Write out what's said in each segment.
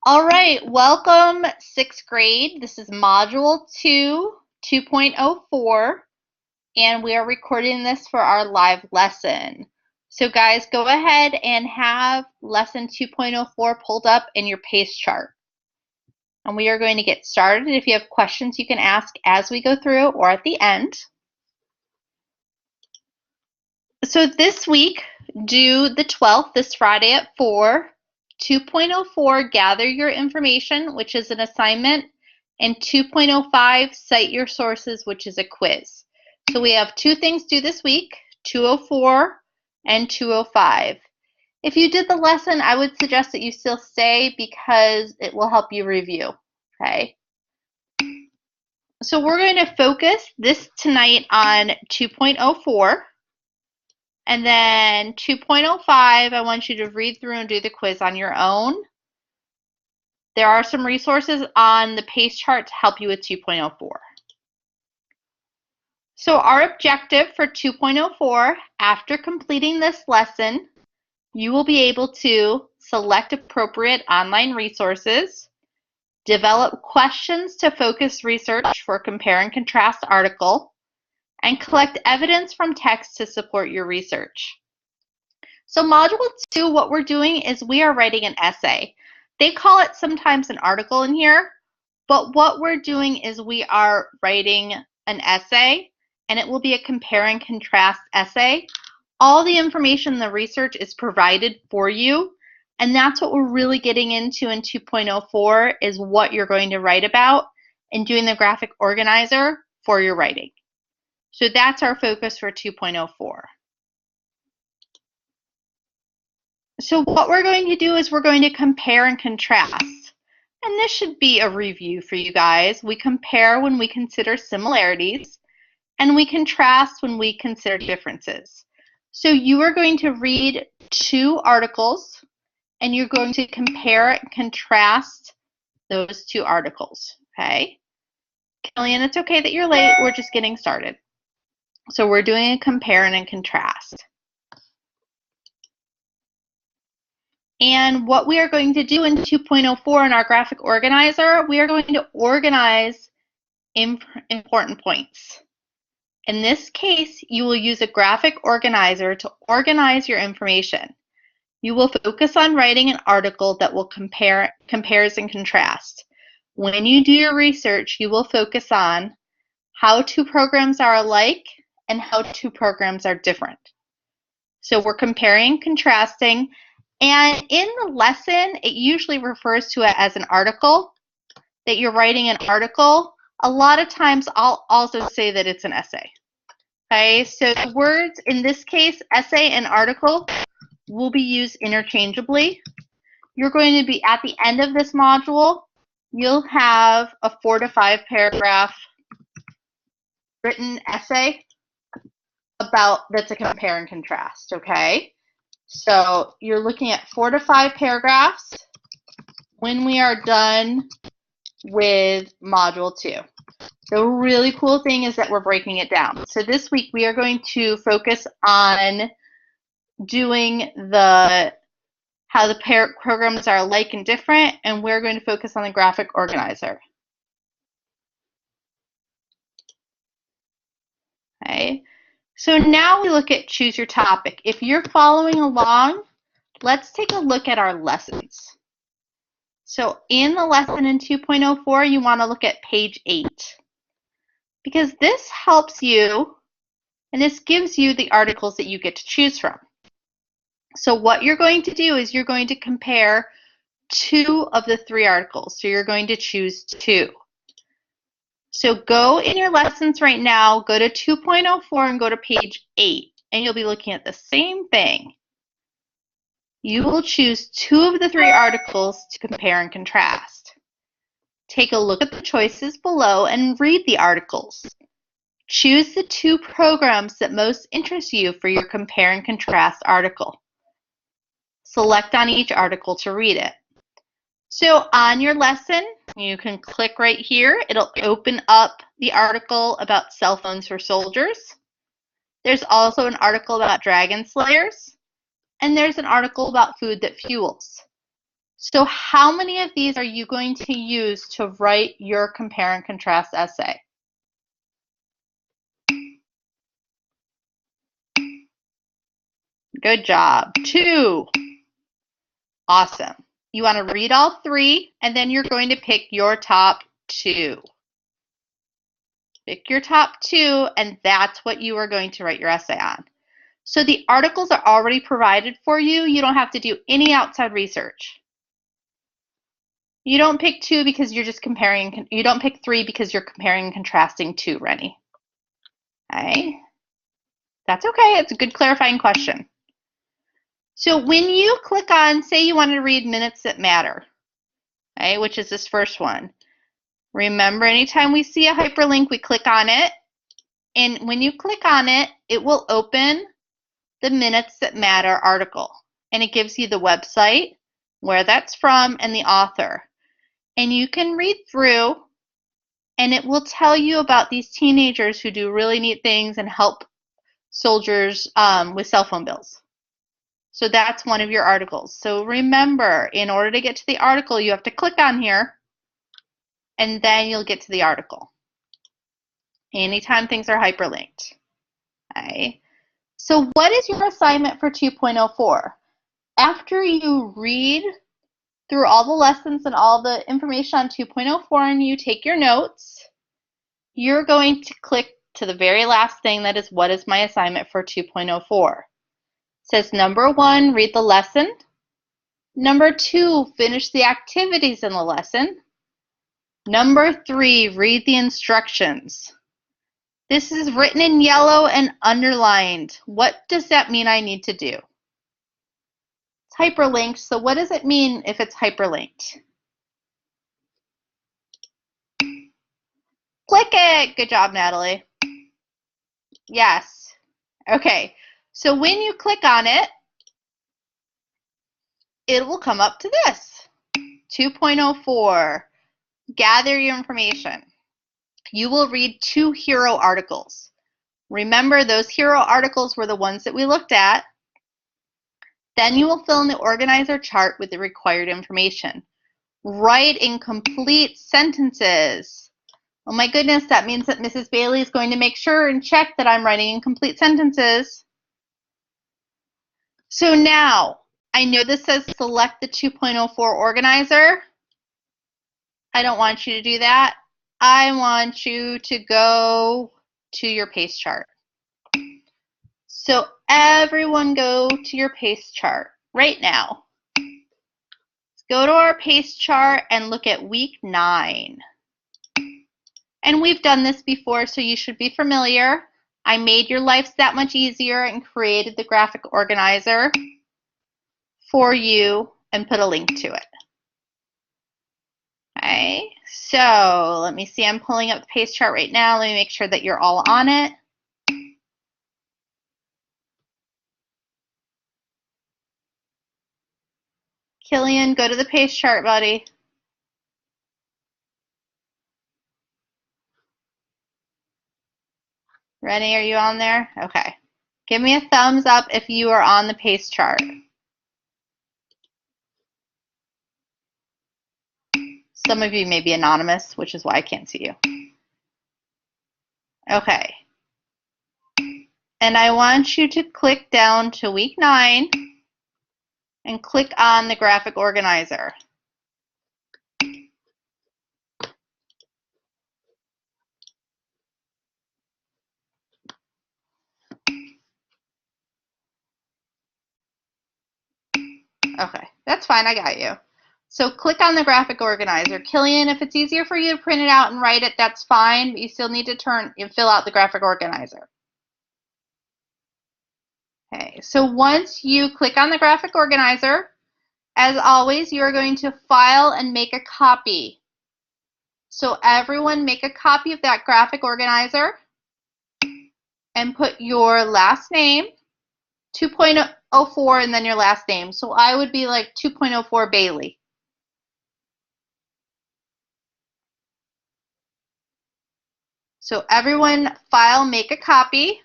All right, welcome sixth grade. This is Module 2, 2.04, and we are recording this for our live lesson. So guys, go ahead and have lesson 2.04 pulled up in your PACE chart. And we are going to get started. If you have questions, you can ask as we go through or at the end. So this week, due the 12th, this Friday at 4, 2.04, gather your information, which is an assignment, and 2.05, cite your sources, which is a quiz. So we have two things due this week, 204 and 205. If you did the lesson, I would suggest that you still stay because it will help you review, okay? So we're going to focus this tonight on 2.04. And then 2.05, I want you to read through and do the quiz on your own. There are some resources on the PACE chart to help you with 2.04. So our objective for 2.04, after completing this lesson, you will be able to select appropriate online resources, develop questions to focus research for compare and contrast article, and collect evidence from text to support your research. So Module 2, what we're doing is we are writing an essay. They call it sometimes an article in here, but what we're doing is we are writing an essay, and it will be a compare and contrast essay. All the information in the research is provided for you, and that's what we're really getting into in 2.04 is what you're going to write about and doing the graphic organizer for your writing. So that's our focus for 2.04. So what we're going to do is we're going to compare and contrast. And this should be a review for you guys. We compare when we consider similarities, and we contrast when we consider differences. So you are going to read two articles, and you're going to compare and contrast those two articles, okay? Kellyanne, it's okay that you're late. We're just getting started. So we're doing a compare and a contrast. And what we are going to do in 2.04 in our graphic organizer, we are going to organize important points. In this case, you will use a graphic organizer to organize your information. You will focus on writing an article that will compares and contrast. When you do your research, you will focus on how two programs are alike and how two programs are different. So we're comparing and contrasting. And in the lesson, it usually refers to it as an article, that you're writing an article. A lot of times I'll also say that it's an essay. Okay, so the words in this case, essay and article, will be used interchangeably. You're going to be, at the end of this module, you'll have a 4 to 5 paragraph written essay about that's a compare and contrast, okay? So you're looking at 4 to 5 paragraphs when we are done with Module 2. The really cool thing is that we're breaking it down. So this week we are going to focus on doing how the programs are alike and different, and we're going to focus on the graphic organizer. Okay. So now we look at choose your topic. If you're following along, let's take a look at our lessons. So in the lesson in 2.04, you want to look at page 8, because this helps you, and this gives you the articles that you get to choose from. So what you're going to do is you're going to compare 2 of the 3 articles. So you're going to choose 2. So go in your lessons right now, go to 2.04 and go to page 8, and you'll be looking at the same thing. You will choose 2 of the 3 articles to compare and contrast. Take a look at the choices below and read the articles. Choose the 2 programs that most interest you for your compare and contrast article. Select on each article to read it. So on your lesson, you can click right here. It'll open up the article about cell phones for soldiers. There's also an article about dragon slayers. And there's an article about food that fuels. So how many of these are you going to use to write your compare and contrast essay? Good job. 2. Awesome. You want to read all 3, and then you're going to pick your top 2. Pick your top 2, and that's what you are going to write your essay on. So the articles are already provided for you. You don't have to do any outside research. You don't pick 2 because you're just comparing. You don't pick 3 because you're comparing and contrasting 2, Rennie. Okay. That's okay. It's a good clarifying question. So when you click on, say you want to read Minutes That Matter, okay, which is this first one. Remember, anytime we see a hyperlink, we click on it. And when you click on it, it will open the Minutes That Matter article. And it gives you the website, where that's from, and the author. And you can read through, and it will tell you about these teenagers who do really neat things and help soldiers with cell phone bills. So that's one of your articles. So remember, in order to get to the article, you have to click on here, and then you'll get to the article. Anytime things are hyperlinked. Okay. So what is your assignment for 2.04? After you read through all the lessons and all the information on 2.04 and you take your notes, you're going to click to the very last thing, that is, what is my assignment for 2.04? It says number 1, read the lesson. Number 2, finish the activities in the lesson. Number 3, read the instructions. This is written in yellow and underlined. What does that mean I need to do? It's hyperlinked, so what does it mean if it's hyperlinked? Click it! Good job, Natalie. Yes. Okay, so when you click on it, it will come up to this. 2.04, gather your information. You will read 2 hero articles. Remember, those hero articles were the ones that we looked at. Then you will fill in the organizer chart with the required information. Write in complete sentences. Oh my goodness, that means that Mrs. Bailey is going to make sure and check that I'm writing in complete sentences. So now, I know this says select the 2.04 organizer. I don't want you to do that. I want you to go to your pace chart. So everyone go to your pace chart right now. Let's go to our pace chart and look at week 9. And we've done this before, so you should be familiar. I made your lives that much easier and created the graphic organizer for you and put a link to it. Okay, so let me see. I'm pulling up the pace chart right now. Let me make sure that you're all on it. Killian, go to the pace chart, buddy. Rennie, are you on there? Okay. Give me a thumbs up if you are on the pace chart. Some of you may be anonymous, which is why I can't see you. Okay. And I want you to click down to week 9 and click on the graphic organizer. Okay, that's fine, I got you. So click on the graphic organizer. Killian, if it's easier for you to print it out and write it, that's fine, but you still need to fill out the graphic organizer. Okay, so once you click on the graphic organizer, as always, you are going to file and make a copy. So everyone make a copy of that graphic organizer and put your last name, 2.04, and then your last name. So I would be like 2.04 Bailey. So everyone file, make a copy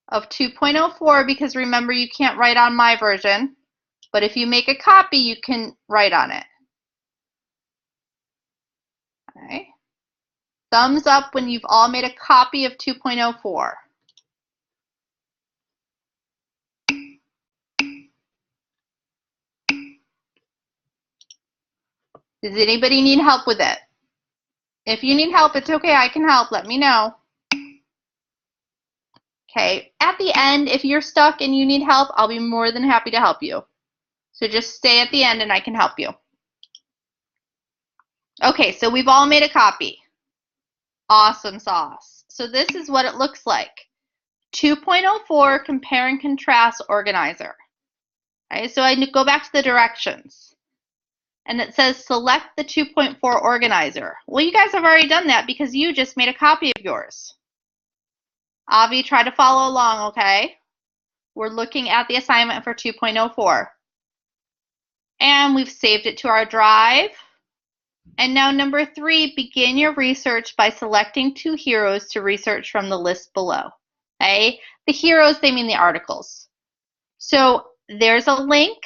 of 2.04, because remember, you can't write on my version. But if you make a copy, you can write on it. Okay. Thumbs up when you've all made a copy of 2.04. Does anybody need help with it? If you need help, it's okay. I can help. Let me know. Okay. At the end, if you're stuck and you need help, I'll be more than happy to help you. So just stay at the end and I can help you. Okay, so we've all made a copy. Awesome sauce. So this is what it looks like. 2.04 compare and contrast organizer. Okay, so I go back to the directions. And it says select the 2.4 organizer. Well, you guys have already done that because you just made a copy of yours. Avi, try to follow along, okay? We're looking at the assignment for 2.04. And we've saved it to our drive. And now number 3, begin your research by selecting 2 heroes to research from the list below. Okay? The heroes, they mean the articles. So there's a link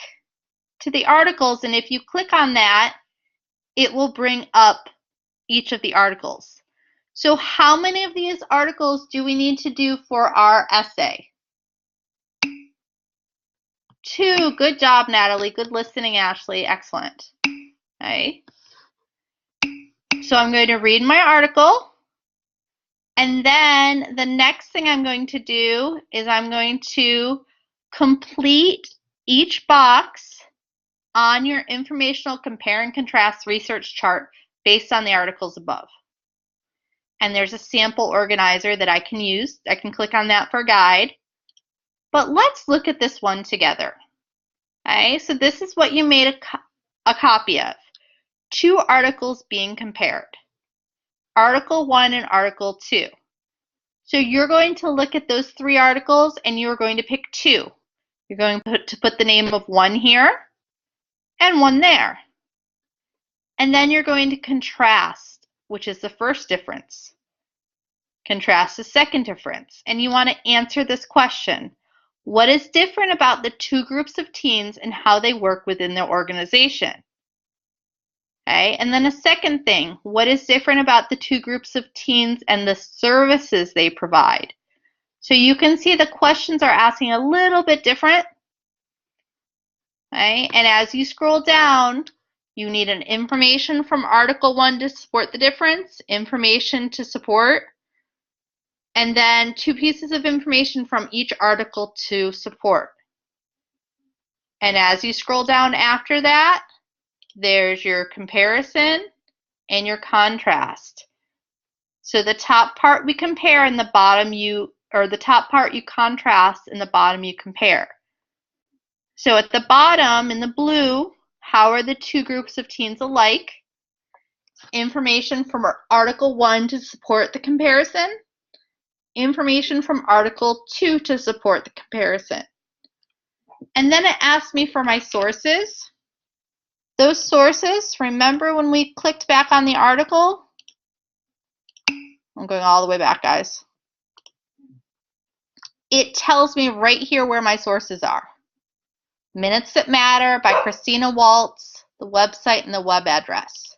to the articles, and if you click on that, it will bring up each of the articles. So how many of these articles do we need to do for our essay? 2. Good job, Natalie. Good listening, Ashley. Excellent. Okay. So I'm going to read my article. And then the next thing I'm going to do is I'm going to complete each box on your informational compare and contrast research chart based on the articles above. And there's a sample organizer that I can use. I can click on that for a guide. But let's look at this one together. Okay, so this is what you made a copy of. 2 articles being compared. Article 1 and Article 2. So you're going to look at those 3 articles and you're going to pick 2. You're going to put the name of one here and one there. And then you're going to contrast, which is the first difference. Contrast the second difference. And you want to answer this question. What is different about the 2 groups of teens and how they work within their organization? Okay, and then a second thing, what is different about the 2 groups of teens and the services they provide? So you can see the questions are asking a little bit different. Okay, and as you scroll down, you need an information from Article 1 to support the difference, information to support, and then 2 pieces of information from each article to support. And as you scroll down after that, there's your comparison and your contrast. So the top part we compare and the bottom the top part you contrast and the bottom you compare. So at the bottom in the blue, how are the 2 groups of teens alike? Information from Article 1 to support the comparison. Information from Article 2 to support the comparison. And then it asks me for my sources. Those sources, remember when we clicked back on the article? I'm going all the way back, guys. It tells me right here where my sources are. Minutes That Matter by Christina Waltz, the website and the web address.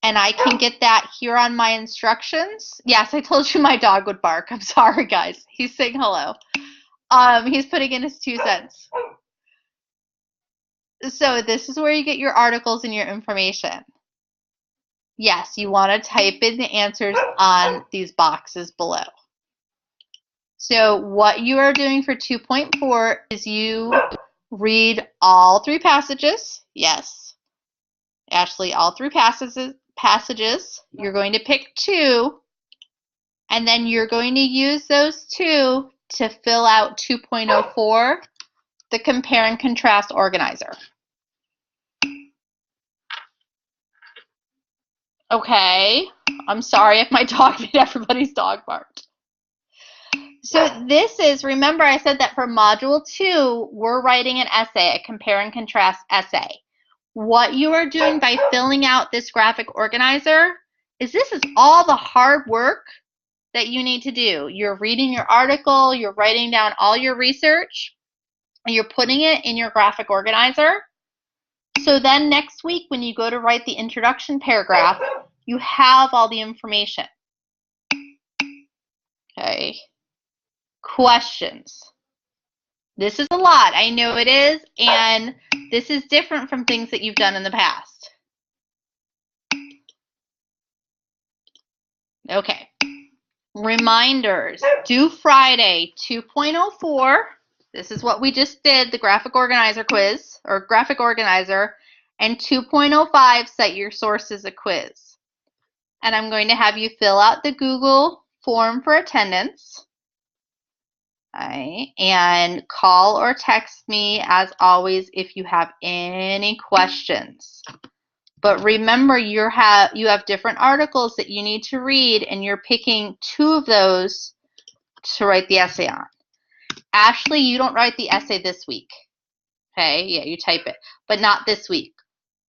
And I can get that here on my instructions. Yes, I told you my dog would bark. I'm sorry, guys. He's saying hello. He's putting in his 2 cents. So this is where you get your articles and your information. Yes, you want to type in the answers on these boxes below. So what you are doing for 2.4 is you read all 3 passages. Yes, Ashley, all 3 passages. You're going to pick 2, and then you're going to use those 2 to fill out 2.04, the compare and contrast organizer. Okay, I'm sorry if my dog made everybody's dog bark. So this is, remember I said that for Module 2, we're writing an essay, a compare and contrast essay. What you are doing by filling out this graphic organizer is this is all the hard work that you need to do. You're reading your article, you're writing down all your research, and you're putting it in your graphic organizer. So then next week when you go to write the introduction paragraph, you have all the information. Okay. Questions. This is a lot. I know it is, and this is different from things that you've done in the past. Okay. Reminders. Due Friday, 2.04. This is what we just did, the graphic organizer quiz, or graphic organizer. And 2.05, set your sources a quiz. And I'm going to have you fill out the Google form for attendance. Right. And call or text me as always if you have any questions. But remember, you have different articles that you need to read, and you're picking 2 of those to write the essay on. Ashley, you don't write the essay this week. Okay, yeah, you type it, but not this week.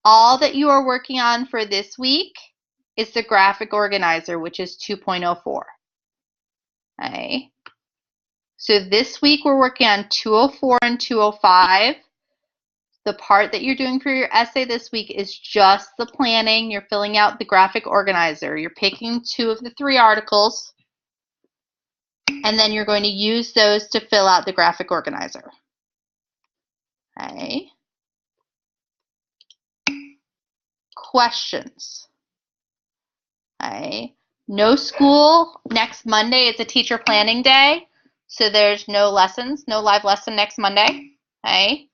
All that you are working on for this week is the graphic organizer, which is 2.04. Okay. So this week we're working on 204 and 205. The part that you're doing for your essay this week is just the planning. You're filling out the graphic organizer. You're picking 2 of the 3 articles, and then you're going to use those to fill out the graphic organizer. Okay. Questions. Okay. No school next Monday. It's a teacher planning day, so there's no lessons, no live lesson next Monday. Okay.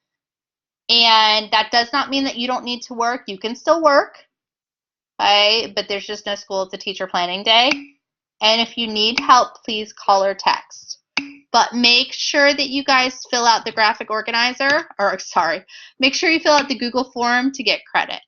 And that does not mean that you don't need to work. You can still work, okay? But there's just no school. It's a teacher planning day. And if you need help, please call or text. But make sure that you guys fill out the graphic organizer, or sorry, make sure you fill out the Google form to get credit.